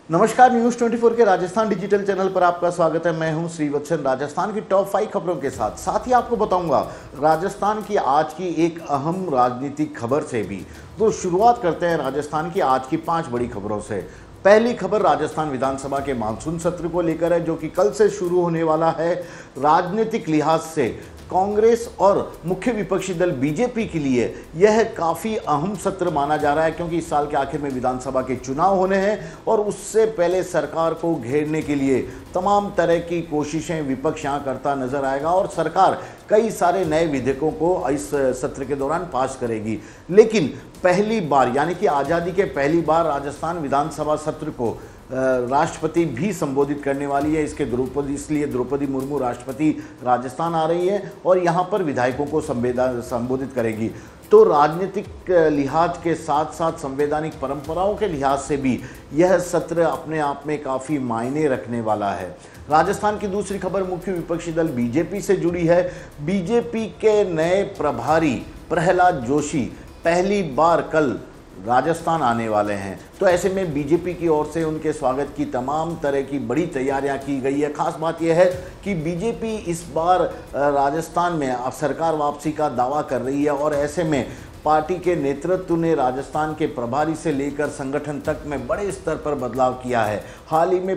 नमस्कार, न्यूज 24 के Rajasthan digital channel पर आपका स्वागत है। मैं हूं श्रीवत्सन, राजस्थान की टॉप 5 खबरों के साथ ही आपको बताऊंगा राजस्थान की आज की एक अहम राजनीतिक खबर से भी। तो शुरुआत करते हैं राजस्थान की आज की 5 बड़ी खबरों से। पहली खबर राजस्थान विधानसभा के मानसून सत्र को लेकर है, जो कि कल से शुरू होने वाला है। राजनीतिक लिहाज से कांग्रेस और मुख्य विपक्षी दल बीजेपी के लिए यह काफ़ी अहम सत्र माना जा रहा है, क्योंकि इस साल के आखिर में विधानसभा के चुनाव होने हैं और उससे पहले सरकार को घेरने के लिए तमाम तरह की कोशिशें विपक्ष यहाँ करता नजर आएगा और सरकार कई सारे नए विधेयकों को इस सत्र के दौरान पास करेगी। लेकिन पहली बार, यानी कि आज़ादी के पहली बार राजस्थान विधानसभा सत्र को राष्ट्रपति भी संबोधित करने वाली है। इसलिए द्रौपदी मुर्मू राष्ट्रपति राजस्थान आ रही है और यहाँ पर विधायकों को संबोधित करेगी। तो राजनीतिक लिहाज के साथ साथ संवैधानिक परंपराओं के लिहाज से भी यह सत्र अपने आप में काफ़ी मायने रखने वाला है। राजस्थान की दूसरी खबर मुख्य विपक्षी दल बीजेपी से जुड़ी है। बीजेपी के नए प्रभारी प्रहलाद जोशी पहली बार कल राजस्थान आने वाले हैं। तो ऐसे में बीजेपी की ओर से उनके स्वागत की तमाम तरह की बड़ी तैयारियां की गई है। खास बात यह है कि बीजेपी इस बार राजस्थान में सरकार वापसी का दावा कर रही है और ऐसे में पार्टी के नेतृत्व ने राजस्थान के प्रभारी से लेकर संगठन तक में बड़े स्तर पर बदलाव किया है। हाल ही में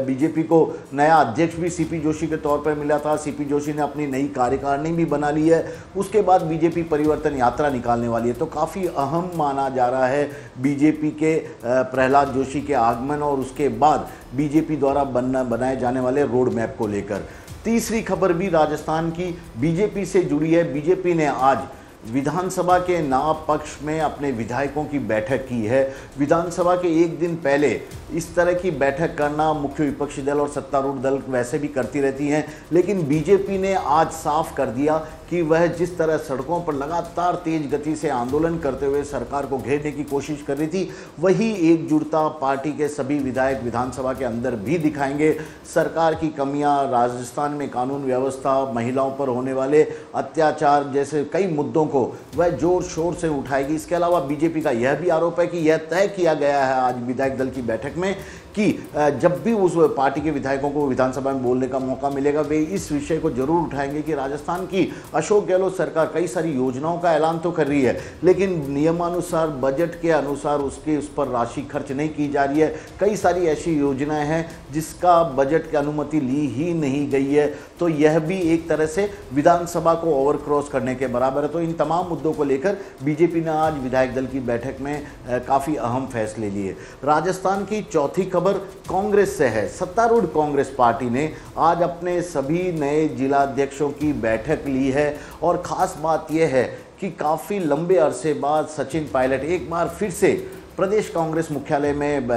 बीजेपी को नया अध्यक्ष भी सीपी जोशी के तौर पर मिला था। सीपी जोशी ने अपनी नई कार्यकारिणी भी बना ली है। उसके बाद बीजेपी परिवर्तन यात्रा निकालने वाली है। तो काफ़ी अहम माना जा रहा है बीजेपी के प्रहलाद जोशी के आगमन और उसके बाद बीजेपी द्वारा बनाए जाने वाले रोड मैप को लेकर। तीसरी खबर भी राजस्थान की बीजेपी से जुड़ी है। बीजेपी ने आज विधानसभा के नाम पक्ष में अपने विधायकों की बैठक की है। विधानसभा के एक दिन पहले इस तरह की बैठक करना मुख्य विपक्षी दल और सत्तारूढ़ दल वैसे भी करती रहती हैं, लेकिन बीजेपी ने आज साफ कर दिया कि वह जिस तरह सड़कों पर लगातार तेज गति से आंदोलन करते हुए सरकार को घेरने की कोशिश कर रही थी, वही एकजुटता पार्टी के सभी विधायक विधानसभा के अंदर भी दिखाएंगे। सरकार की कमियां, राजस्थान में कानून व्यवस्था, महिलाओं पर होने वाले अत्याचार जैसे कई मुद्दों को वह जोर शोर से उठाएगी। इसके अलावा बीजेपी का यह भी आरोप है कि यह तय किया गया है आज विधायक दल की बैठक में कि जब भी उस पार्टी के विधायकों को विधानसभा में बोलने का मौका मिलेगा, वे इस विषय को जरूर उठाएंगे कि राजस्थान की अशोक गहलोत सरकार कई सारी योजनाओं का ऐलान तो कर रही है, लेकिन नियमानुसार बजट के अनुसार उस पर राशि खर्च नहीं की जा रही है। कई सारी ऐसी योजनाएं हैं जिसका बजट की अनुमति ली ही नहीं गई है। तो यह भी एक तरह से विधानसभा को ओवर क्रॉस करने के बराबर है। तो इन तमाम मुद्दों को लेकर बीजेपी ने आज विधायक दल की बैठक में काफ़ी अहम फैसले लिए। राजस्थान की चौथी खबर कांग्रेस से है। सत्तारूढ़ कांग्रेस पार्टी ने आज अपने सभी नए जिलाध्यक्षों की बैठक ली है और ख़ास बात यह है कि काफ़ी लंबे अरसे बाद सचिन पायलट एक बार फिर से प्रदेश कांग्रेस मुख्यालय में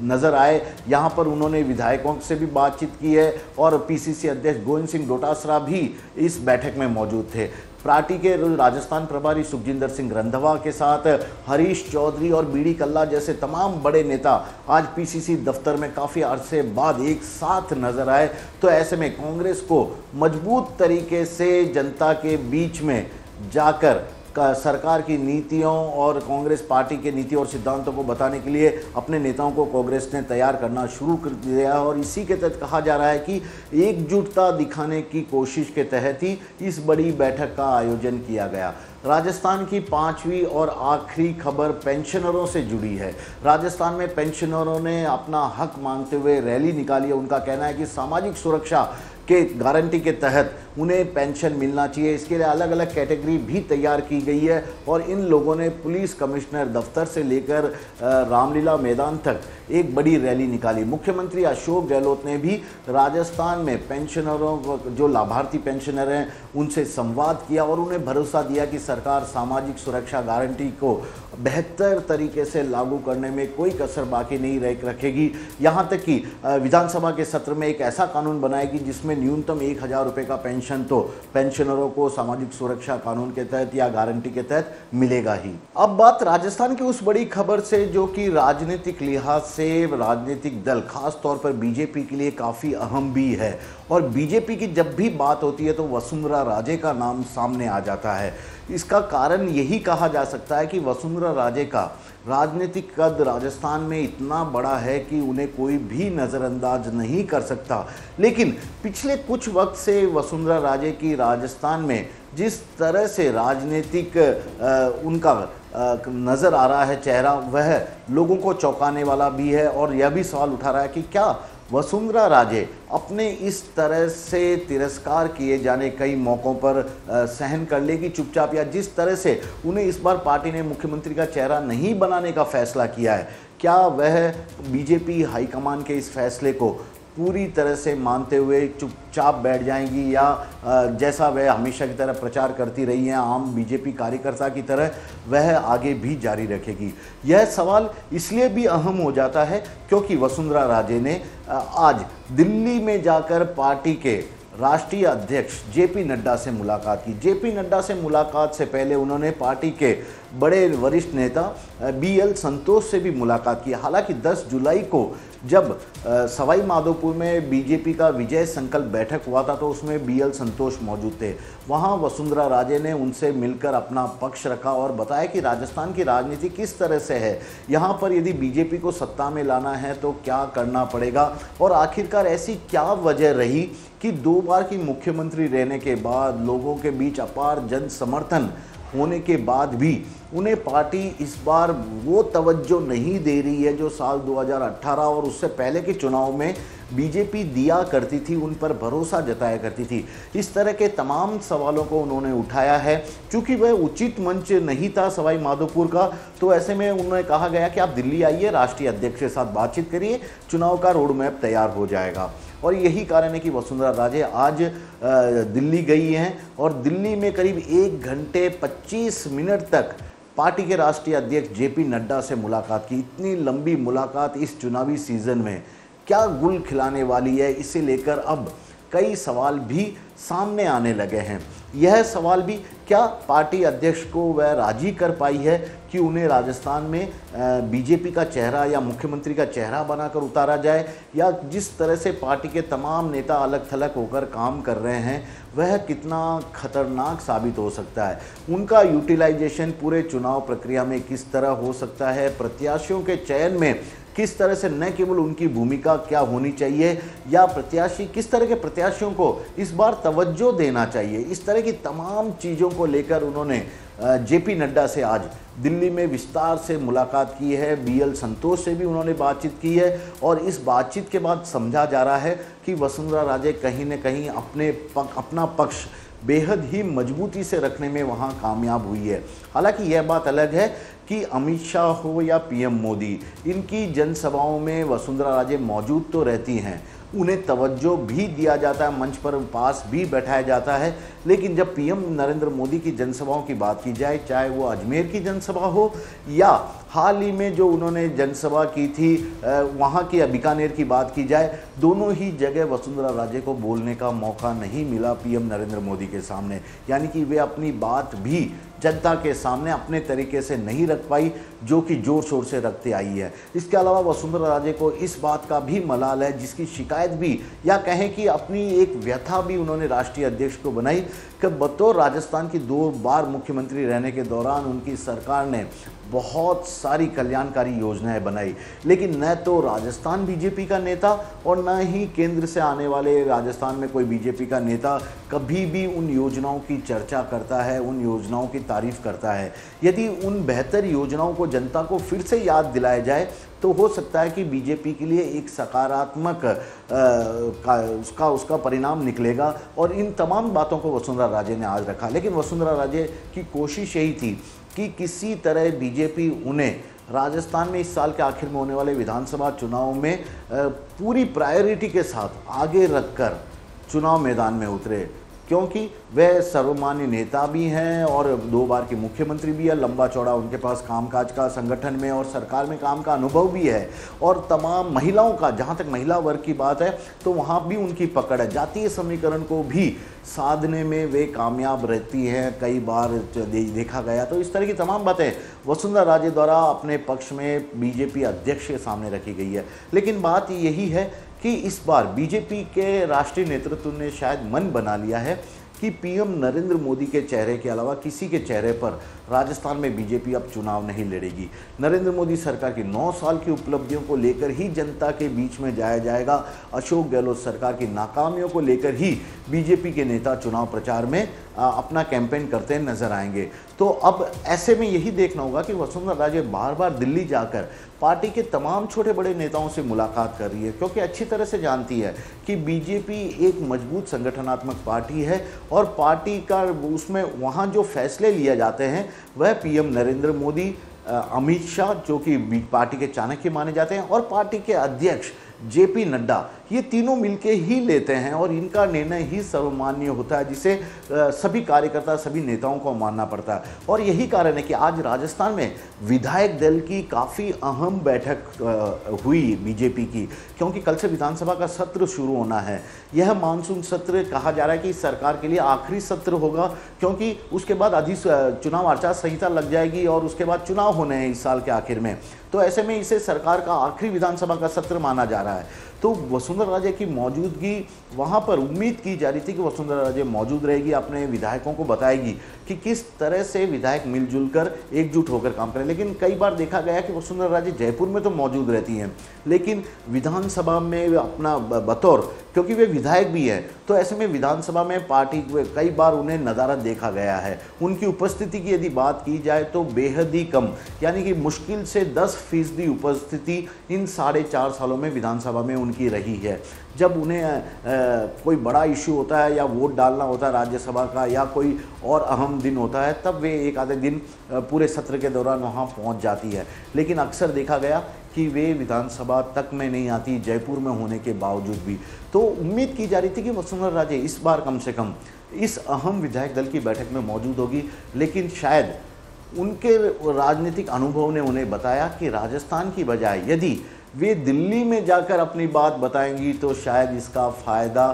नजर आए। यहाँ पर उन्होंने विधायकों से भी बातचीत की है और पीसीसी अध्यक्ष गोविंद सिंह डोटासरा भी इस बैठक में मौजूद थे। पार्टी के राजस्थान प्रभारी सुखजिंदर सिंह रंधावा के साथ हरीश चौधरी और बीडी कल्ला जैसे तमाम बड़े नेता आज पीसीसी दफ्तर में काफ़ी अरसे बाद एक साथ नजर आए। तो ऐसे में कांग्रेस को मजबूत तरीके से जनता के बीच में जाकर सरकार की नीतियों और कांग्रेस पार्टी के नीति और सिद्धांतों को बताने के लिए अपने नेताओं को कांग्रेस ने तैयार करना शुरू कर दिया है और इसी के तहत कहा जा रहा है कि एकजुटता दिखाने की कोशिश के तहत ही इस बड़ी बैठक का आयोजन किया गया। राजस्थान की पांचवी और आखिरी खबर पेंशनरों से जुड़ी है। राजस्थान में पेंशनरों ने अपना हक मांगते हुए रैली निकाली है। उनका कहना है कि सामाजिक सुरक्षा के गारंटी के तहत उन्हें पेंशन मिलना चाहिए। इसके लिए अलग अलग कैटेगरी भी तैयार की गई है और इन लोगों ने पुलिस कमिश्नर दफ्तर से लेकर रामलीला मैदान तक एक बड़ी रैली निकाली। मुख्यमंत्री अशोक गहलोत ने भी राजस्थान में पेंशनरों को, जो लाभार्थी पेंशनर हैं, उनसे संवाद किया और उन्हें भरोसा दिया कि सरकार सामाजिक सुरक्षा गारंटी को बेहतर तरीके से लागू करने में कोई कसर बाकी नहीं रखेगी। यहाँ तक कि विधानसभा के सत्र में एक ऐसा कानून बनाएगी जिसमें न्यूनतम 1000 रुपये का पेंशन तो पेंशनरों को सामाजिक सुरक्षा कानून के तहत या गारंटी के तहत मिलेगा ही। अब बात राजस्थान की उस बड़ी खबर से जो कि राजनीतिक लिहाज से राजनीतिक दल खास तौर पर बीजेपी के लिए काफ़ी अहम भी है और बीजेपी की जब भी बात होती है तो वसुंधरा राजे का नाम सामने आ जाता है। इसका कारण यही कहा जा सकता है कि वसुंधरा राजे का राजनीतिक कद राजस्थान में इतना बड़ा है कि उन्हें कोई भी नज़रअंदाज नहीं कर सकता। लेकिन पिछले कुछ वक्त से वसुंधरा राजे की राजस्थान में जिस तरह से राजनीतिक उनका नज़र आ रहा है चेहरा, वह लोगों को चौंकाने वाला भी है और यह भी सवाल उठा रहा है कि क्या वसुंधरा राजे अपने इस तरह से तिरस्कार किए जाने कई मौक़ों पर सहन कर लेगी चुपचाप, या जिस तरह से उन्हें इस बार पार्टी ने मुख्यमंत्री का चेहरा नहीं बनाने का फैसला किया है, क्या वह बीजेपी हाईकमान के इस फैसले को पूरी तरह से मानते हुए चुपचाप बैठ जाएंगी या जैसा वह हमेशा की तरह प्रचार करती रही हैं आम बीजेपी कार्यकर्ता की तरह वह आगे भी जारी रखेगी। यह सवाल इसलिए भी अहम हो जाता है क्योंकि वसुंधरा राजे ने आज दिल्ली में जाकर पार्टी के राष्ट्रीय अध्यक्ष जेपी नड्डा से मुलाकात की। जेपी नड्डा से मुलाकात से पहले उन्होंने पार्टी के बड़े वरिष्ठ नेता बीएल संतोष से भी मुलाकात की। हालांकि 10 जुलाई को जब सवाई माधोपुर में बीजेपी का विजय संकल्प बैठक हुआ था तो उसमें बीएल संतोष मौजूद थे। वहां वसुंधरा राजे ने उनसे मिलकर अपना पक्ष रखा और बताया कि राजस्थान की राजनीति किस तरह से है, यहां पर यदि बीजेपी को सत्ता में लाना है तो क्या करना पड़ेगा और आखिरकार ऐसी क्या वजह रही कि 2 बार की मुख्यमंत्री रहने के बाद लोगों के बीच अपार जन समर्थन होने के बाद भी उन्हें पार्टी इस बार वो तवज्जो नहीं दे रही है जो साल 2018 और उससे पहले के चुनाव में बीजेपी दिया करती थी, उन पर भरोसा जताया करती थी। इस तरह के तमाम सवालों को उन्होंने उठाया है। चूँकि वह उचित मंच नहीं था सवाई माधोपुर का, तो ऐसे में उन्होंने कहा गया कि आप दिल्ली आइए, राष्ट्रीय अध्यक्ष के साथ बातचीत करिए, चुनाव का रोड मैप तैयार हो जाएगा। और यही कारण है कि वसुंधरा राजे आज दिल्ली गई हैं और दिल्ली में करीब 1 घंटे 25 मिनट तक पार्टी के राष्ट्रीय अध्यक्ष जेपी नड्डा से मुलाकात की। इतनी लंबी मुलाकात इस चुनावी सीजन में क्या गुल खिलाने वाली है, इसे लेकर अब कई सवाल भी सामने आने लगे हैं। यह सवाल भी, क्या पार्टी अध्यक्ष को वह राजी कर पाई है कि उन्हें राजस्थान में बीजेपी का चेहरा या मुख्यमंत्री का चेहरा बनाकर उतारा जाए, या जिस तरह से पार्टी के तमाम नेता अलग थलग होकर काम कर रहे हैं वह कितना खतरनाक साबित हो सकता है। उनका यूटिलाइजेशन पूरे चुनाव प्रक्रिया में किस तरह हो सकता है, प्रत्याशियों के चयन में किस तरह से न केवल उनकी भूमिका क्या होनी चाहिए या प्रत्याशी किस तरह के प्रत्याशियों को इस बार तवज्जो देना चाहिए, इस तरह की तमाम चीज़ों को लेकर उन्होंने जेपी नड्डा से आज दिल्ली में विस्तार से मुलाकात की है। बीएल संतोष से भी उन्होंने बातचीत की है और इस बातचीत के बाद समझा जा रहा है कि वसुंधरा राजे कहीं न कहीं अपना पक्ष बेहद ही मजबूती से रखने में वहाँ कामयाब हुई है। हालांकि यह बात अलग है कि अमित शाह हो या पीएम मोदी, इनकी जनसभाओं में वसुंधरा राजे मौजूद तो रहती हैं, उन्हें तवज्जो भी दिया जाता है, मंच पर पास भी बैठाया जाता है, लेकिन जब पीएम नरेंद्र मोदी की जनसभाओं की बात की जाए, चाहे वो अजमेर की जनसभा हो या हाल ही में जो उन्होंने जनसभा की थी वहाँ की बीकानेर की बात की जाए, दोनों ही जगह वसुंधरा राजे को बोलने का मौका नहीं मिला पीएम नरेंद्र मोदी के सामने। यानी कि वे अपनी बात भी जनता के सामने अपने तरीके से नहीं रख पाई जो कि जोर शोर से रखते आई है। इसके अलावा वसुंधरा राजे को इस बात का भी मलाल है, जिसकी शिकायत भी या कहें कि अपनी एक व्यथा भी उन्होंने राष्ट्रीय अध्यक्ष को बनाई कि बतौर राजस्थान की 2 बार मुख्यमंत्री रहने के दौरान उनकी सरकार ने बहुत सारी कल्याणकारी योजनाएं बनाई, लेकिन न तो राजस्थान बीजेपी का नेता और न ही केंद्र से आने वाले राजस्थान में कोई बीजेपी का नेता कभी भी उन योजनाओं की चर्चा करता है, उन योजनाओं की तारीफ करता है। यदि उन बेहतर योजनाओं को जनता को फिर से याद दिलाया जाए तो हो सकता है कि बीजेपी के लिए एक सकारात्मक उसका परिणाम निकलेगा। और इन तमाम बातों को वसुंधरा राजे ने आज रखा, लेकिन वसुंधरा राजे की कोशिश यही थी कि किसी तरह बीजेपी उन्हें राजस्थान में इस साल के आखिर में होने वाले विधानसभा चुनाव में पूरी प्रायोरिटी के साथ आगे रखकर चुनाव मैदान में उतरे, क्योंकि वह सर्वमान्य नेता भी हैं और 2 बार के मुख्यमंत्री भी है, लंबा चौड़ा उनके पास कामकाज का संगठन में और सरकार में काम का अनुभव भी है, और तमाम महिलाओं का, जहाँ तक महिला वर्ग की बात है तो वहाँ भी उनकी पकड़ है। जातीय समीकरण को भी साधने में वे कामयाब रहती हैं, कई बार देखा गया। तो इस तरह की तमाम बातें वसुंधरा राजे द्वारा अपने पक्ष में बीजेपी अध्यक्ष के सामने रखी गई है। लेकिन बात यही है कि इस बार बीजेपी के राष्ट्रीय नेतृत्व ने शायद मन बना लिया है कि पीएम नरेंद्र मोदी के चेहरे के अलावा किसी के चेहरे पर राजस्थान में बीजेपी अब चुनाव नहीं लड़ेगी। नरेंद्र मोदी सरकार की 9 साल की उपलब्धियों को लेकर ही जनता के बीच में जाया जाएगा। अशोक गहलोत सरकार की नाकामियों को लेकर ही बीजेपी के नेता चुनाव प्रचार में अपना कैंपेन करते नजर आएंगे। तो अब ऐसे में यही देखना होगा कि वसुंधरा राजे बार बार दिल्ली जाकर पार्टी के तमाम छोटे बड़े नेताओं से मुलाकात कर रही है, क्योंकि अच्छी तरह से जानती है कि बीजेपी एक मजबूत संगठनात्मक पार्टी है और पार्टी का उसमें वहाँ जो फैसले लिए जाते हैं वह पीएम नरेंद्र मोदी, अमित शाह जो कि पार्टी के चाणक्य माने जाते हैं, और पार्टी के अध्यक्ष जेपी नड्डा, ये तीनों मिलके ही लेते हैं और इनका निर्णय ही सर्वमान्य होता है, जिसे सभी कार्यकर्ता सभी नेताओं को मानना पड़ता है। और यही कारण है कि आज राजस्थान में विधायक दल की काफ़ी अहम बैठक हुई बीजेपी की, क्योंकि कल से विधानसभा का सत्र शुरू होना है। यह मानसून सत्र कहा जा रहा है कि सरकार के लिए आखिरी सत्र होगा, क्योंकि उसके बाद चुनाव आचार संहिता लग जाएगी और उसके बाद चुनाव होने हैं इस साल के आखिर में। तो ऐसे में इसे सरकार का आखिरी विधानसभा का सत्र माना जा रहा है। तो वसुंधरा राजे की मौजूदगी वहाँ पर उम्मीद की जा रही थी कि वसुंधरा राजे मौजूद रहेगी, अपने विधायकों को बताएगी कि किस तरह से विधायक मिलजुल कर एकजुट होकर काम करें। लेकिन कई बार देखा गया कि वसुंधरा राजे जयपुर में तो मौजूद रहती हैं, लेकिन विधानसभा में अपना बतौर, क्योंकि वे विधायक भी हैं, तो ऐसे में विधानसभा में पार्टी कई बार उन्हें नदारद देखा गया है। उनकी उपस्थिति की यदि बात की जाए तो बेहद ही कम, यानी कि मुश्किल से 10% उपस्थिति इन 4.5 सालों में विधानसभा में उनकी रही है। जब उन्हें कोई बड़ा इशू होता है या वोट डालना होता है राज्यसभा का या कोई और अहम दिन होता है, तब वे एक आधे दिन पूरे सत्र के दौरान वहाँ पहुँच जाती है। लेकिन अक्सर देखा गया कि वे विधानसभा तक में नहीं आती, जयपुर में होने के बावजूद भी। तो उम्मीद की जा रही थी कि वसुंधरा राजे इस बार कम से कम इस अहम विधायक दल की बैठक में मौजूद होगी, लेकिन शायद उनके राजनीतिक अनुभव ने उन्हें बताया कि राजस्थान की बजाय यदि वे दिल्ली में जाकर अपनी बात बताएंगी तो शायद इसका फ़ायदा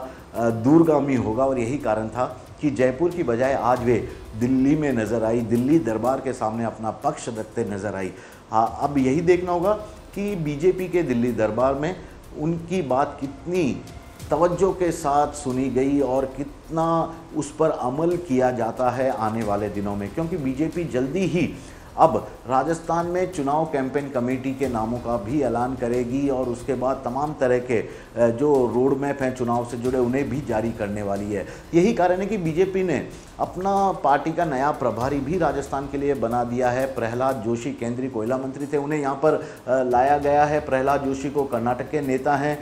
दूरगामी होगा। और यही कारण था कि जयपुर की बजाय आज वे दिल्ली में नज़र आई, दिल्ली दरबार के सामने अपना पक्ष रखते नज़र आई। हाँ, अब यही देखना होगा कि बीजेपी के दिल्ली दरबार में उनकी बात कितनी तवज्जो के साथ सुनी गई और कितना उस पर अमल किया जाता है आने वाले दिनों में, क्योंकि बीजेपी जल्दी ही अब राजस्थान में चुनाव कैंपेन कमेटी के नामों का भी ऐलान करेगी और उसके बाद तमाम तरह के जो रोड मैप हैं चुनाव से जुड़े उन्हें भी जारी करने वाली है। यही कारण है कि बीजेपी ने अपना पार्टी का नया प्रभारी भी राजस्थान के लिए बना दिया है। प्रहलाद जोशी केंद्रीय कोयला मंत्री थे, उन्हें यहाँ पर लाया गया है। प्रहलाद जोशी को कर्नाटक के नेता हैं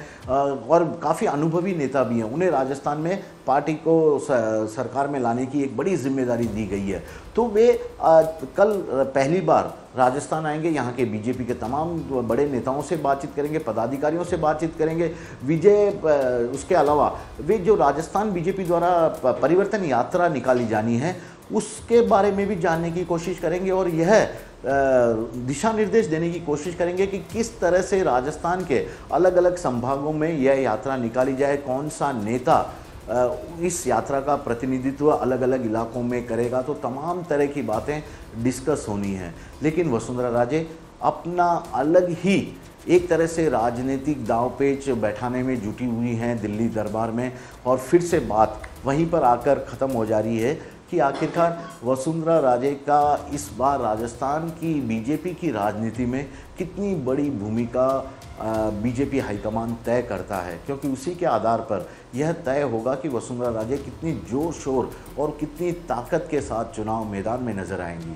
और काफ़ी अनुभवी नेता भी हैं, उन्हें राजस्थान में पार्टी को सरकार में लाने की एक बड़ी जिम्मेदारी दी गई है। तो वे कल पहली बार राजस्थान आएंगे, यहाँ के बीजेपी के तमाम बड़े नेताओं से बातचीत करेंगे, पदाधिकारियों से बातचीत करेंगे। उसके अलावा वे जो राजस्थान बीजेपी द्वारा परिवर्तन यात्रा निकाली जानी है उसके बारे में भी जानने की कोशिश करेंगे और यह दिशा निर्देश देने की कोशिश करेंगे कि किस तरह से राजस्थान के अलग अलग संभागों में यह यात्रा निकाली जाए, कौन सा नेता इस यात्रा का प्रतिनिधित्व अलग अलग इलाकों में करेगा। तो तमाम तरह की बातें डिस्कस होनी हैं। लेकिन वसुंधरा राजे अपना अलग ही एक तरह से राजनीतिक दांवपेच बैठाने में जुटी हुई हैं दिल्ली दरबार में, और फिर से बात वहीं पर आकर ख़त्म हो जा रही है कि आखिरकार वसुंधरा राजे का इस बार राजस्थान की बीजेपी की राजनीति में कितनी बड़ी भूमिका बीजेपी हाईकमान तय करता है, क्योंकि उसी के आधार पर यह तय होगा कि वसुंधरा राजे कितनी जोर शोर और कितनी ताकत के साथ चुनाव मैदान में नजर आएंगी।